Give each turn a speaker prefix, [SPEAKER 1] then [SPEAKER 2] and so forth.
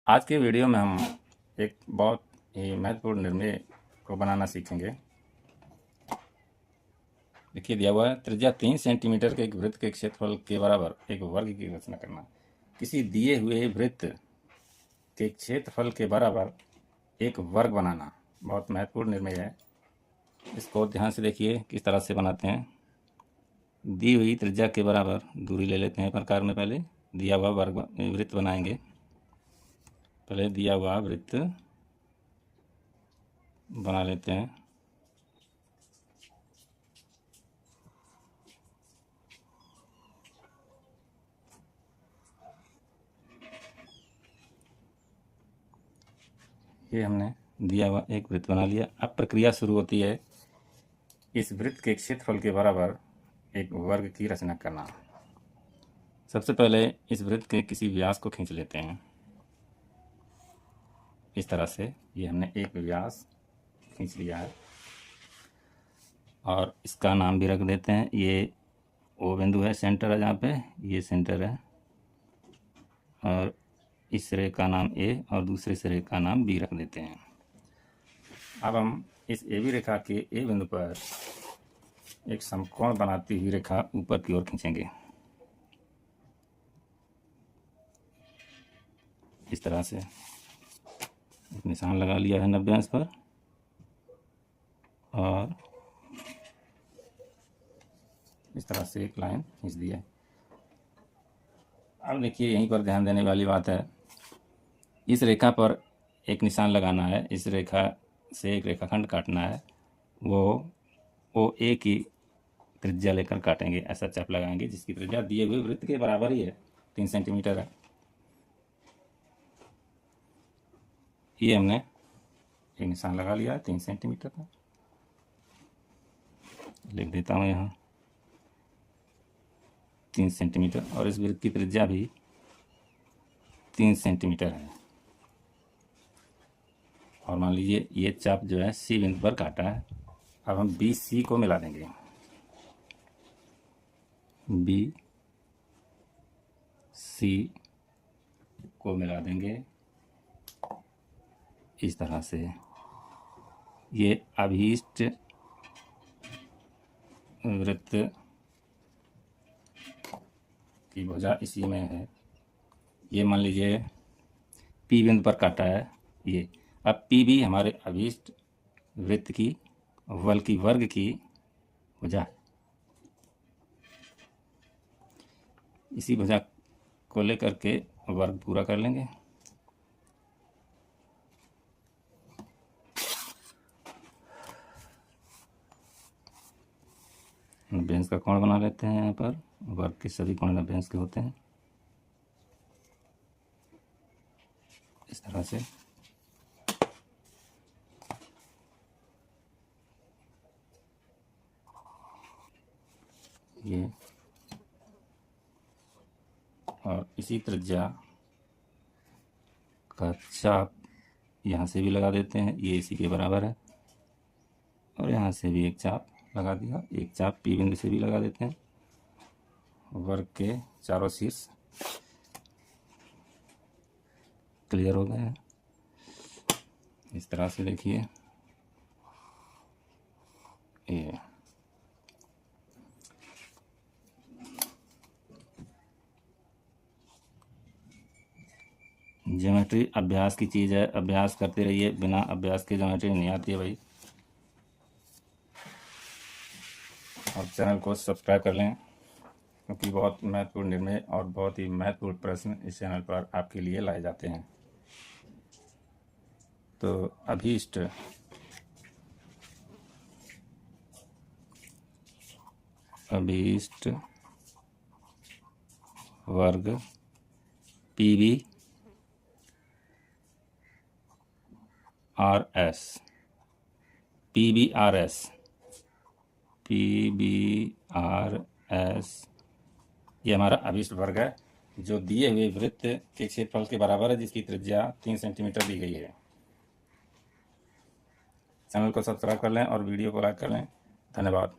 [SPEAKER 1] आज के वीडियो में हम एक बहुत ही महत्वपूर्ण निर्णय को बनाना सीखेंगे। देखिए दिया हुआ है, त्रिज्या 3 सेंटीमीटर के एक वृत्त के क्षेत्रफल के बराबर एक वर्ग की रचना करना। किसी दिए हुए वृत्त के क्षेत्रफल के बराबर एक वर्ग बनाना बहुत महत्वपूर्ण निर्णय है। इसको ध्यान से देखिए किस तरह से बनाते हैं। दी हुई त्रिज्या के बराबर दूरी ले लेते हैं प्रकार में। पहले दिया हुआ वृत्त बनाएंगे। पहले दिया हुआ वृत्त बना लेते हैं। ये हमने दिया हुआ एक वृत्त बना लिया। अब प्रक्रिया शुरू होती है इस वृत्त के क्षेत्रफल के बराबर एक वर्ग की रचना करना। सबसे पहले इस वृत्त के किसी व्यास को खींच लेते हैं इस तरह से। ये हमने एक व्यास खींच लिया है और इसका नाम भी रख देते हैं। ये ओ बिंदु है, सेंटर है जहाँ पे, ये सेंटर है। और इस सिरे का नाम ए और दूसरे सिरे का नाम बी रख देते हैं। अब हम इस ए बी रेखा के ए बिंदु पर एक समकोण बनाती हुई रेखा ऊपर की ओर खींचेंगे इस तरह से। एक निशान लगा लिया है 90 अंश पर और इस तरह से एक लाइन खींच दी है। अब देखिए यहीं पर ध्यान देने वाली बात है, इस रेखा पर एक निशान लगाना है। इस रेखा से एक रेखाखंड काटना है, वो ओ ए की त्रिज्या लेकर काटेंगे। ऐसा चाप लगाएंगे जिसकी त्रिज्या दिए हुए वृत्त के बराबर ही है, 3 सेंटीमीटर है। ये हमने एक निशान लगा लिया है 3 सेंटीमीटर का। लिख देता हूँ यहाँ 3 सेंटीमीटर, और इस वृत्त की त्रिज्या भी 3 सेंटीमीटर है। और मान लीजिए ये चाप जो है सी बिंदु पर काटा है। अब हम बी सी को मिला देंगे। बी सी को मिला देंगे इस तरह से। ये अभीष्ट वृत्त की भुजा इसी में है। ये मान लीजिए पी बिंदु पर काटा है ये। अब पी भी हमारे अभीष्ट वृत्त की वर्ग की भुजा है। इसी भुजा को लेकर के वर्ग पूरा कर लेंगे। बेंच का कोण बना लेते हैं। यहाँ पर वर्ग के सभी कोण बेंच के होते हैं इस तरह से। ये और इसी त्रिज्या का चाप यहाँ से भी लगा देते हैं, ये इसी के बराबर है। और यहाँ से भी एक चाप लगा दिया, एक चाप पी बिंदु से भी लगा देते हैं। वर्ग के चारों शीर्ष क्लियर हो गए हैं इस तरह से। देखिए ये ज्योमेट्री अभ्यास की चीज़ है, अभ्यास करते रहिए। बिना अभ्यास के ज्योमेट्री नहीं आती है भाई। और चैनल को सब्सक्राइब कर लें, क्योंकि बहुत महत्वपूर्ण निर्णय और बहुत ही महत्वपूर्ण प्रश्न इस चैनल पर आपके लिए लाए जाते हैं। तो अभीष्ट वर्ग P B R S, P B R S, P B R S, ये हमारा अभीष्ट वर्ग है जो दिए हुए वृत्त के क्षेत्रफल के बराबर है, जिसकी त्रिज्या 3 सेंटीमीटर दी गई है। चैनल को सब्सक्राइब कर लें और वीडियो को लाइक कर लें। धन्यवाद।